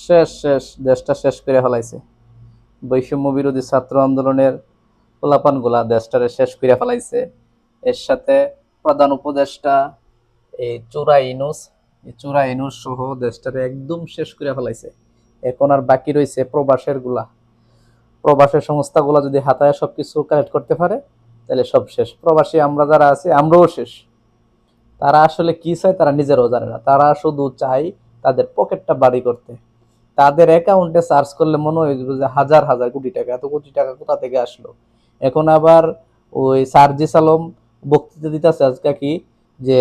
শেষ শেষ, দেশটা শেষ করে ফেলাইছে। বৈষম্য বিরোধী ছাত্র আন্দোলনের পোলাপান গুলা দেশটারে শেষ করে ফেলাইছে। এর সাথে প্রধান উপদেষ্টা এই চোরা ইনুস, এই চোরা ইনুস সহ দেশটারে একদম শেষ করে ফেলাইছে। এখন আর বাকি রয়েছে প্রবাসের গুলা। প্রবাসের সংস্থাগুলো যদি হাতায় সবকিছু কালেক্ট করতে পারে, তাহলে সব শেষ। প্রবাসী আমরা যারা আছি আমরাও শেষ। তারা আসলে কি চায় তারা নিজেরাও জানে না। তারা শুধু চায় তাদের পকেটটা বাড়ি করতে। তাদের অ্যাকাউন্টে সার্চ করলে মনে হয় যে হাজার হাজার কোটি টাকা, এত কোটি টাকা কোথা থেকে আসলো। এখন আবার ওই সার্জিস আলম বক্তৃতা দিতেছে আজকে কি, যে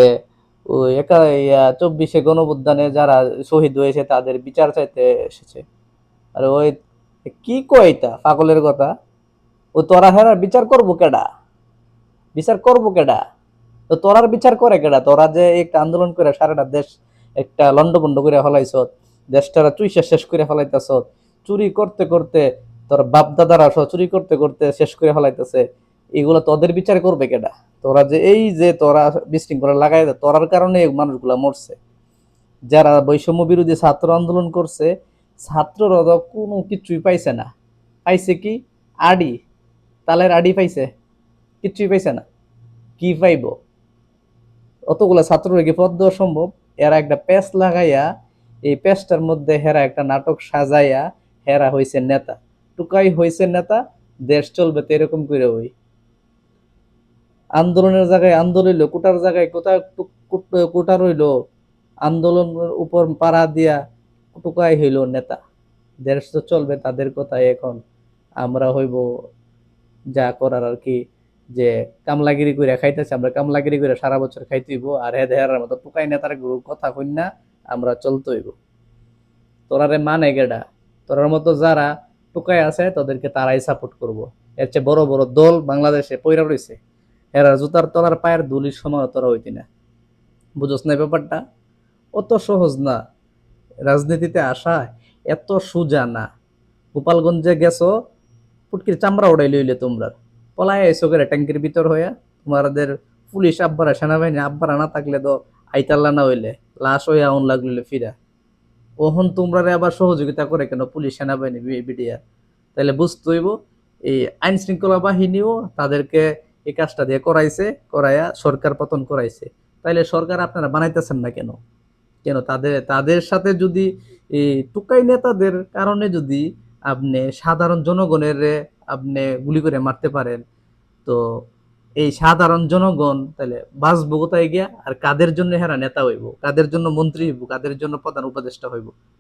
ওই 24-এ গণঅভ্যুত্থানে যারা শহীদ হয়েছে তাদের বিচার চাইতে এসেছে। আর ওই কি কয় এটা পাগলের কথা। ও তোরা হেরা বিচার করবো কেডা? বিচার করবো কেডা? তো তোরার বিচার করে কেডা? তোরা যে একটা আন্দোলন করে সারাটা দেশ একটা লন্ডভন্ড করে ফেলাইছ, দেশটারা চুইসা শেষ করে ফেলাইতেছ, চুরি করতে করতে তোর বাপ দাদারা সহ চুরি করতে করতে শেষ করে ফেলাইতেছে। এগুলো তোদের বিচার করবে কেডা? তোরা যে এই যে তোরা বিশৃঙ্খলা লাগাই, তোরার কারণে এই মানুষগুলা মরছে। যারা বৈষম্য বিরোধী ছাত্র আন্দোলন করছে, ছাত্ররা তো কোনো কিছুই পাইছে না। পাইছে কি? আডি, তালের আডি পাইছে, কিচ্ছুই পাইছে না। কি পাইব? অতগুলা ছাত্ররা কি পদ দেওয়া সম্ভব? এরা একটা প্যাচ লাগাইয়া, এই প্যাচটার মধ্যে হেরা একটা নাটক সাজাইয়া হেরা হইছে নেতা। টুকাই হইছে নেতা, দেশ চলবে তো এরকম করে। ওই আন্দোলনের জায়গায় আন্দোলন হইলো, কোটার জায়গায় কোটা, কোটা রইলো, আন্দোলনের উপর পাড়া দিয়া টুকাই হইল নেতা। দেশ তো চলবে তাদের কথাই। এখন আমরা হইব যা করার আর কি, যে কামলাগিরি করে খাইতেছে, আমরা কামলাগিরি করে সারা বছর খাইতেইব, আর হে দেহার মতো টুকাই নেতার গুরু কথা কই না আমরা চলতে হইব। তোরারে মানে গেডা? তোরার মতো যারা টুকাই আছে তাদেরকে তারাই সাপোর্ট করব। এর চেয়ে বড় বড় দল বাংলাদেশে পইরা রইছে, এরা জুতার তলার পায়ের ধুলির সময় তোরা হইতি না। বুঝোস না ব্যাপারটা? অত সহজ না রাজনীতিতে আসা, এত সোজা না। গোপালগঞ্জে গেছো, পুটকির চামড়া উড়াই লইলে তোমরা, পলায় আইসো করে ট্যাঙ্কির ভিতর হইয়া। তোমাদের পুলিশ আব্বারা, সেনাবাহিনী আব্বারা না থাকলে তো আইতাল্লা না হইলে লাশ হইয়া আউন লাগলে ফিরা। ওহন তোমরা আবার সহযোগিতা করে কেন পুলিশ সেনাবাহিনী বিডিআর? তাহলে বুঝতে হইব এই আইন শৃঙ্খলা বাহিনীও তাদেরকে এই কাজটা দিয়ে করাইছে, করাইয়া সরকার পতন করাইছে। তাইলে সরকার আপনারা বানাইতেছেন না কেন? কেন তাদের তাদের সাথে যদি এই টুকাই নেতাদের কারণে যদি আপনি সাধারণ জনগণের আপনি গুলি করে মারতে পারেন, তো এই সাধারণ জনগণ তাহলে বাঁচবো কোথায় গিয়া? আর কাদের জন্য হেরা নেতা হইব, কাদের জন্য মন্ত্রী হইব, কাদের জন্য প্রধান উপদেষ্টা হইব?